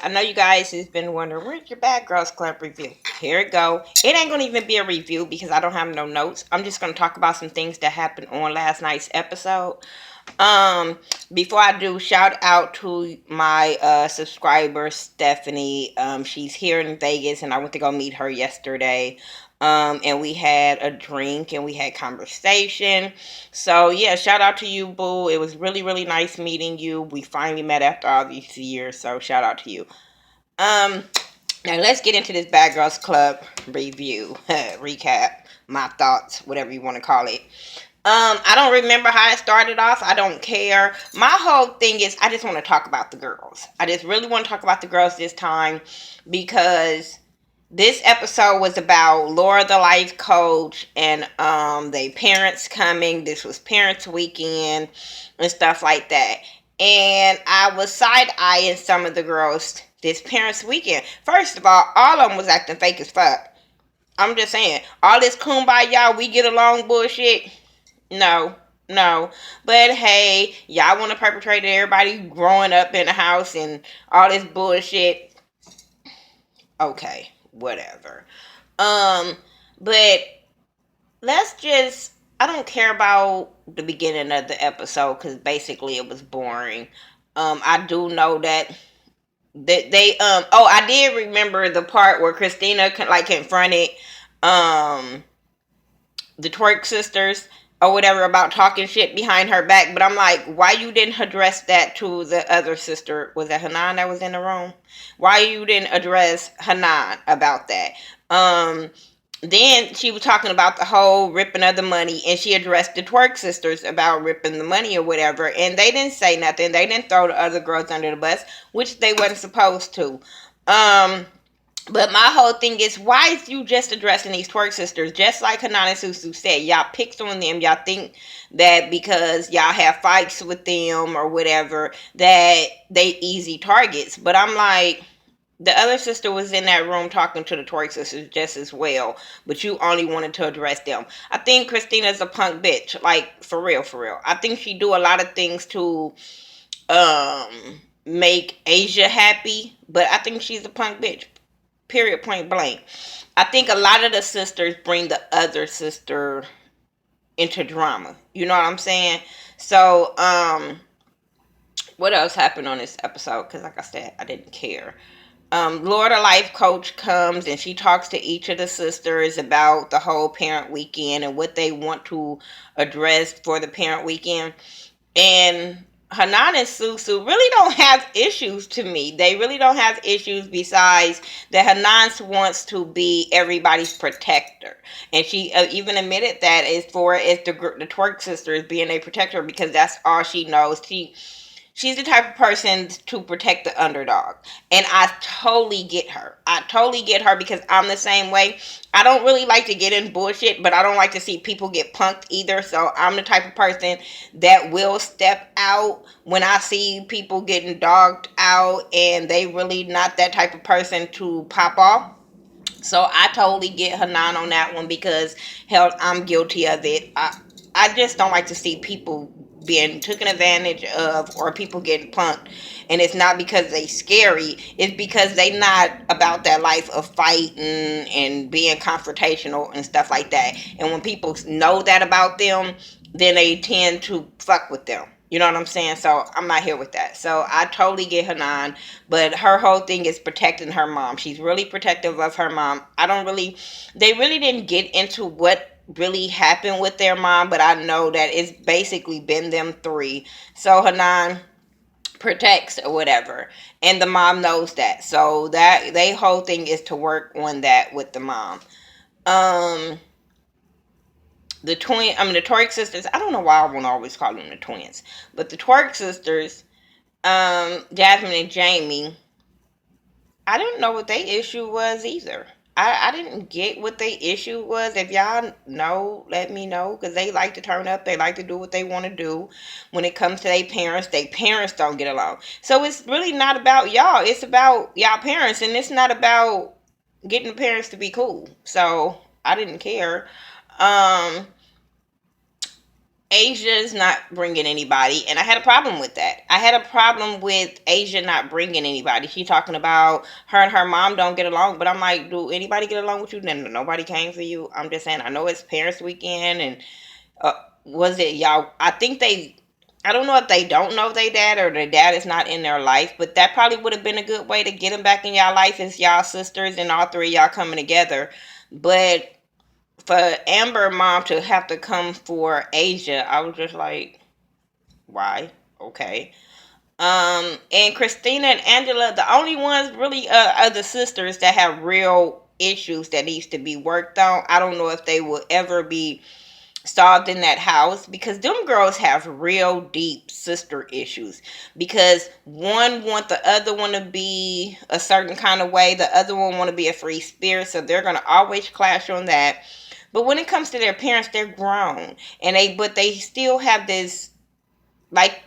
I know you guys has been wondering, where's your Bad Girls Club review? Here it go. It ain't gonna even be a review because I don't have no notes. I'm just gonna talk about some things that happened on last night's episode. Um, Before I do, shout out to my subscriber Stephanie. She's here in Vegas, and I went to go meet her yesterday. And we had a drink and we had conversation. So yeah, shout out to you, boo. It was really, really nice meeting you. We finally met after all these years, so shout out to you. Um, Now let's get into this Bad Girls Club review, recap, my thoughts, whatever you want to call it. I don't remember how it started off. I don't care. My whole thing is I just want to talk about the girls. I just really want to talk about the girls this time because this episode was about Laura the life coach and they parents coming. This was parents weekend and stuff like that. And I was side eyeing some of the girls this parents weekend. First of all of them was acting fake as fuck. I'm just saying, all this kumbaya, we get along bullshit. No, no. But hey, y'all want to perpetrate everybody growing up in the house and all this bullshit. Okay, whatever. Um, but let's just. I don't care about the beginning of the episode because basically it was boring. I do know that they oh, I did remember the part where Christina like confronted um the twerk sisters or whatever about talking shit behind her back, but I'm like, why you didn't address that to the other sister? Was that Hanan that was in the room? Why you didn't address Hanan about that? Then she was talking about the whole ripping of the money, and she addressed the twerk sisters about ripping the money or whatever, and they didn't say nothing. They didn't throw the other girls under the bus, which they wasn't supposed to. um but my whole thing is, why is you just addressing these twerk sisters? Just like Hanan and Susu said, y'all picked on them. Y'all think that because y'all have fights with them or whatever, that they easy targets. But I'm like, the other sister was in that room talking to the twerk sisters just as well, but you only wanted to address them. I think Christina's a punk bitch, like for real, for real. I think she do a lot of things to make Asia happy, but I think she's a punk bitch. Period, point blank. I think a lot of the sisters bring the other sister into drama. You know what I'm saying? So, what else happened on this episode? Because, like I said, I didn't care. Laura, the life coach, comes and she talks to each of the sisters about the whole parent weekend and what they want to address for the parent weekend. And Hanan and Susu really don't have issues to me. They really don't have issues besides that Hanan wants to be everybody's protector. And she even admitted that as for as the twerk sisters being a protector because that's all she knows. She's the type of person to protect the underdog. And I totally get her. I totally get her because I'm the same way. I don't really like to get in bullshit, but I don't like to see people get punked either. So I'm the type of person that will step out when I see people getting dogged out and they really not that type of person to pop off. So I totally get Hanan on that one because hell, I'm guilty of it. I just don't like to see people being taken advantage of or people getting punked, and it's not because they scary, it's because they not about that life of fighting and being confrontational and stuff like that. And when people know that about them, then they tend to fuck with them. You know what I'm saying? So I'm not here with that. So I totally get Hanan, but her whole thing is protecting her mom. She's really protective of her mom. I don't really, they really didn't get into what really happened with their mom, but I know that it's basically been them three. So Hanan protects or whatever, and the mom knows that. So that they whole thing is to work on that with the mom. Um, the twerk sisters. I don't know why I want to always call them the twins, but the twerk sisters, Jasmine and Jamie. I didn't know what their issue was either. I didn't get what their issue was. If y'all know, let me know. Because they like to turn up. They like to do what they want to do. When it comes to their parents don't get along. So it's really not about y'all. It's about y'all parents. And it's not about getting the parents to be cool. So I didn't care. Um, Asia's not bringing anybody, and I had a problem with that. I had a problem with Asia not bringing anybody. She talking about her and her mom don't get along, but I'm like, do anybody get along with you? Then nobody came for you. I'm just saying. I know it's Parents Weekend, and uh, was it y'all? I think they. I don't know if they don't know their dad or their dad is not in their life, but that probably would have been a good way to get them back in y'all life as y'all sisters and all three of y'all coming together. But for Amber mom to have to come for Asia, I was just like, why? Okay. And Christina and Angela, the only ones really are the sisters that have real issues that needs to be worked on. I don't know if they will ever be solved in that house because them girls have real deep sister issues because one want the other one to be a certain kind of way, the other one want to be a free spirit, so they're going to always clash on that. But when it comes to their parents, they're grown, and they still have this, like,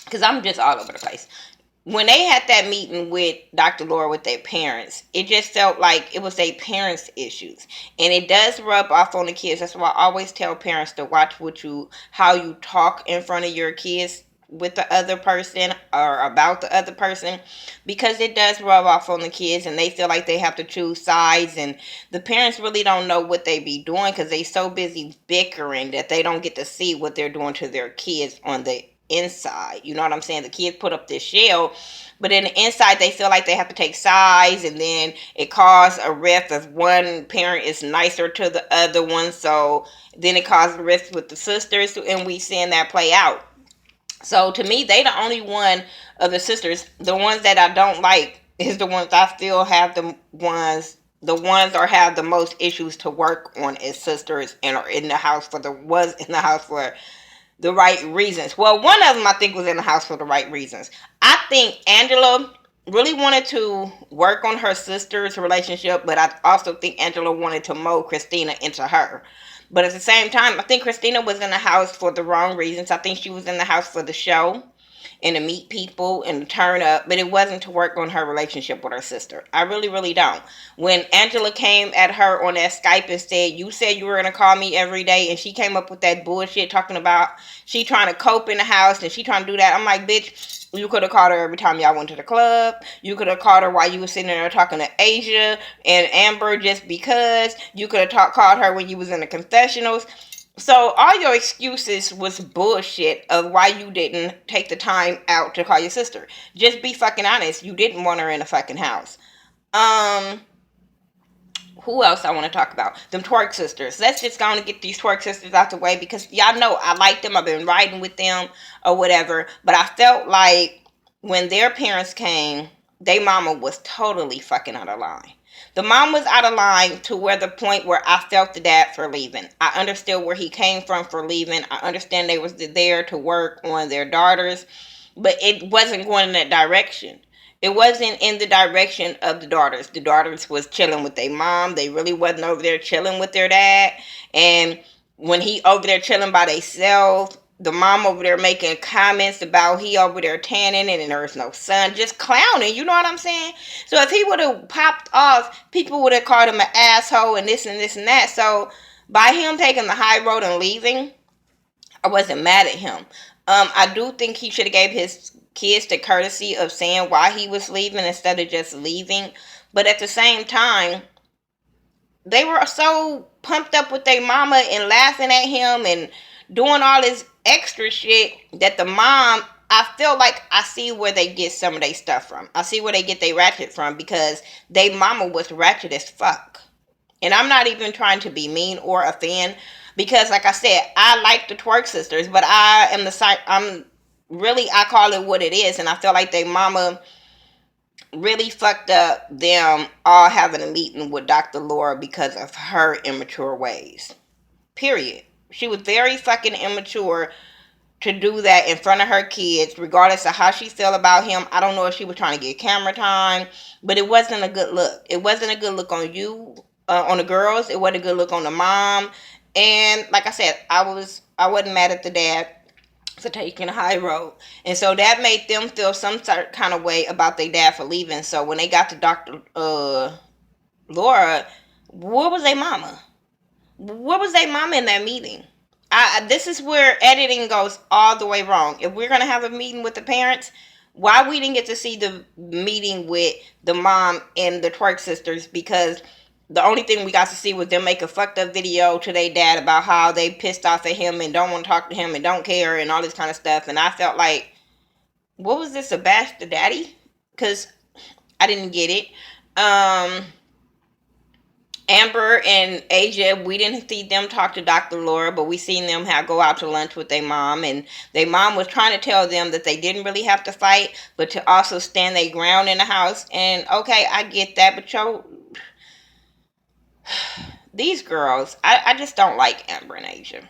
because I'm just all over the place. When they had that meeting with Dr. Laura with their parents, it just felt like it was their parents' issues, and it does rub off on the kids. That's why I always tell parents to watch how you talk in front of your kids with the other person or about the other person, because it does rub off on the kids and they feel like they have to choose sides, and the parents really don't know what they be doing because they so busy bickering that they don't get to see what they're doing to their kids on the inside. You know what I'm saying? The kids put up this shell, but in the inside they feel like they have to take sides, and then it causes a rift if one parent is nicer to the other one, so then it causes a rift with the sisters, and we seeing that play out. So to me, they the only one of the sisters. The ones that I don't like is the ones I still have the ones or have the most issues to work on as sisters and are in the house for the was in the house for the right reasons. Well, one of them I think was in the house for the right reasons. I think Angela really wanted to work on her sister's relationship, but I also think Angela wanted to mold Christina into her. But at the same time, I think Christina was in the house for the wrong reasons. I think she was in the house for the show and to meet people and to turn up, but it wasn't to work on her relationship with her sister. I really, really don't. When Angela came at her on that Skype and said, "You said you were going to call me every day," and she came up with that bullshit talking about she trying to cope in the house and she trying to do that, I'm like, bitch, you could have called her every time y'all went to the club. You could have called her while you were sitting there talking to Asia and Amber just because. You could have called her when you was in the confessionals. So all your excuses was bullshit of why you didn't take the time out to call your sister. Just be fucking honest. You didn't want her in the fucking house. Um, who else I want to talk about? Them twerk sisters. Let's just go on and get these twerk sisters out the way because y'all know I like them. I've been riding with them or whatever. But I felt like when their parents came, they mama was totally fucking out of line. The mom was out of line to where the point where I felt the dad for leaving. I understood where he came from for leaving. I understand they was there to work on their daughters, but it wasn't going in that direction. It wasn't in the direction of the daughters. The daughters was chilling with their mom. They really wasn't over there chilling with their dad. And when he over there chilling by themselves, the mom over there making comments about he over there tanning and there's no sun, just clowning. You know what I'm saying? So if he would have popped off, people would have called him an asshole and this and that. So by him taking the high road and leaving, I wasn't mad at him. I do think he should have gave his kids the courtesy of saying why he was leaving instead of just leaving. But at the same time, they were so pumped up with their mama and laughing at him and doing all this extra shit that the mom, I feel like I see where they get some of their stuff from. I see where they get their ratchet from because they mama was ratchet as fuck. And I'm not even trying to be mean or offend because, like I said, I like the twerk sisters, but I am the side. I'm really, I call it what it is, and I feel like they mama really fucked up them all having a meeting with Dr. Laura because of her immature ways. Period. She was very fucking immature to do that in front of her kids, regardless of how she felt about him. I don't know if she was trying to get camera time, but it wasn't a good look. It wasn't a good look on you, on the girls. It wasn't a good look on the mom. And like I said, I wasn't mad at the dad for taking a high road. And so that made them feel some sort kind of way about their dad for leaving. So when they got to Dr. Laura, where was their mama? Where was their mama in that meeting? This is where editing goes all the way wrong. If we're gonna have a meeting with the parents, why we didn't get to see the meeting with the mom and the twerk sisters? Because the only thing we got to see was them make a fucked up video to their dad about how they pissed off at him and don't want to talk to him and don't care and all this kind of stuff. And I felt like, what was this, a bash the daddy? Because I didn't get it. Amber and Asia, we didn't see them talk to Dr. Laura, but we seen them go out to lunch with their mom, and their mom was trying to tell them that they didn't really have to fight, but to also stand their ground in the house. And okay, I get that, but these girls, I just don't like Amber and Asia,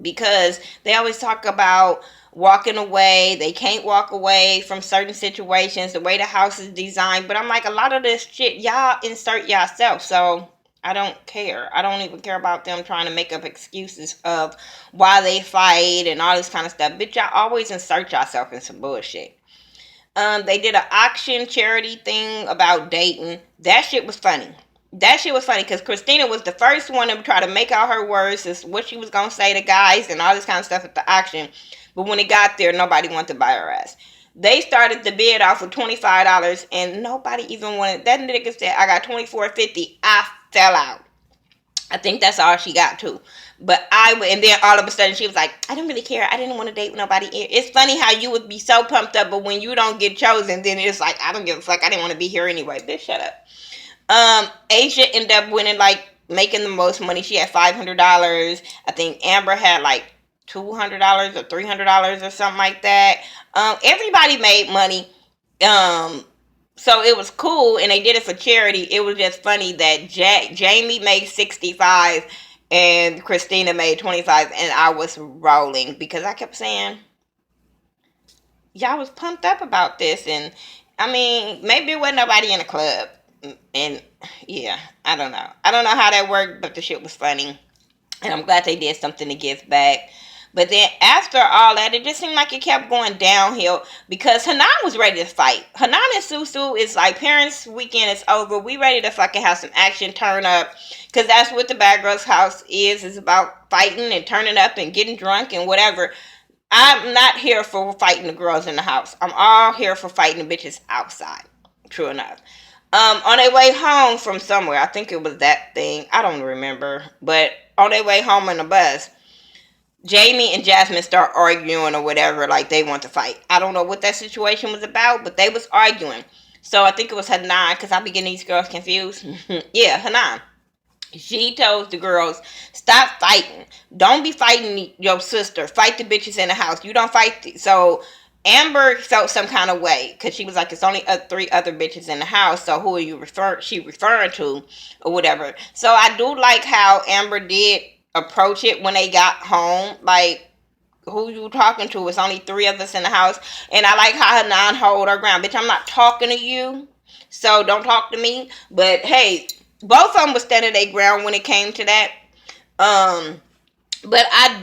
because they always talk about walking away. They can't walk away from certain situations, the way the house is designed. But I'm like, a lot of this shit, y'all insert yourself. So I don't care. I don't even care about them trying to make up excuses of why they fight and all this kind of stuff. Bitch, y'all always insert yourself in some bullshit. They did an auction charity thing about dating. That shit was funny. That shit was funny because Christina was the first one to try to make out her words as what she was going to say to guys and all this kind of stuff at the auction. But when it got there, nobody wanted to buy her ass. They started the bid off with $25 and nobody even wanted. That nigga said, I got $24.50. I fell out. I think that's all she got too. But and then all of a sudden she was like, I didn't really care. I didn't want to date with nobody. It's funny how you would be so pumped up, but when you don't get chosen, then it's like, I don't give a fuck. I didn't want to be here anyway. Bitch, shut up. Asia ended up winning, like, making the most money. She had $500. I think Amber had like $200 or $300 or something like that. Everybody made money. So it was cool, and they did it for charity. It was just funny that Jamie made 65 and Christina made 25, and I was rolling because I kept saying, y'all was pumped up about this. And I mean, maybe it wasn't nobody in the club. And yeah, I don't know. I don't know how that worked, but the shit was funny. And I'm glad they did something to give back. But then after all that, it just seemed like it kept going downhill because Hanan was ready to fight. Hanan and Susu is like, parents' weekend is over. We ready to fucking have some action, turn up. Because that's what the Bad Girls House is. It's about fighting and turning up and getting drunk and whatever. I'm not here for fighting the girls in the house. I'm all here for fighting the bitches outside. True enough. On their way home from somewhere, I think it was that thing. I don't remember. But on their way home in the bus, Jamie and Jasmine start arguing or whatever, like they want to fight. I don't know what that situation was about, but they was arguing. So I think it was Hanan, because I be getting these girls confused. Yeah, Hanan. She told the girls, stop fighting. Don't be fighting your sister. Fight the bitches in the house. You don't fight. So Amber felt some kind of way because she was like, it's only 3 other bitches in the house. So who are you referring to or whatever. So I do like how Amber did approach it when they got home. Like, who you talking to? It's only 3 of us in the house. And I like how Hanan hold her ground. Bitch, I'm not talking to you, so don't talk to me. But hey, both of them was standing their ground when it came to that. But I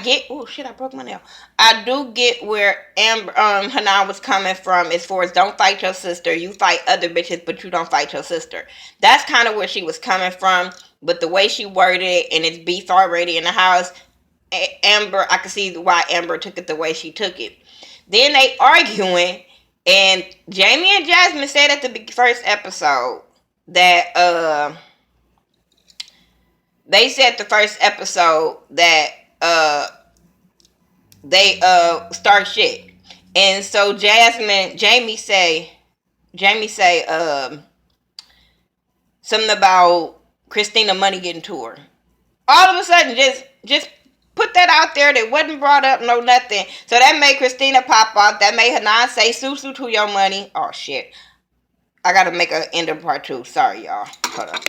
get, oh shit, I broke my nail. I do get where Hanan was coming from as far as don't fight your sister. You fight other bitches, but you don't fight your sister. That's kind of where she was coming from. But the way she worded it, and it's beef already in the house, Amber, I can see why Amber took it the way she took it. Then they arguing, and Jamie and Jasmine said at the first episode that they said the first episode that they start shit. And so Jamie say something about Christina money getting to her. All of a sudden, just put that out there that wasn't brought up, no nothing. So that made Christina pop off. That made Hanan say, Susu to your money. Oh shit. I gotta make an end of part 2. Sorry, y'all. Hold on.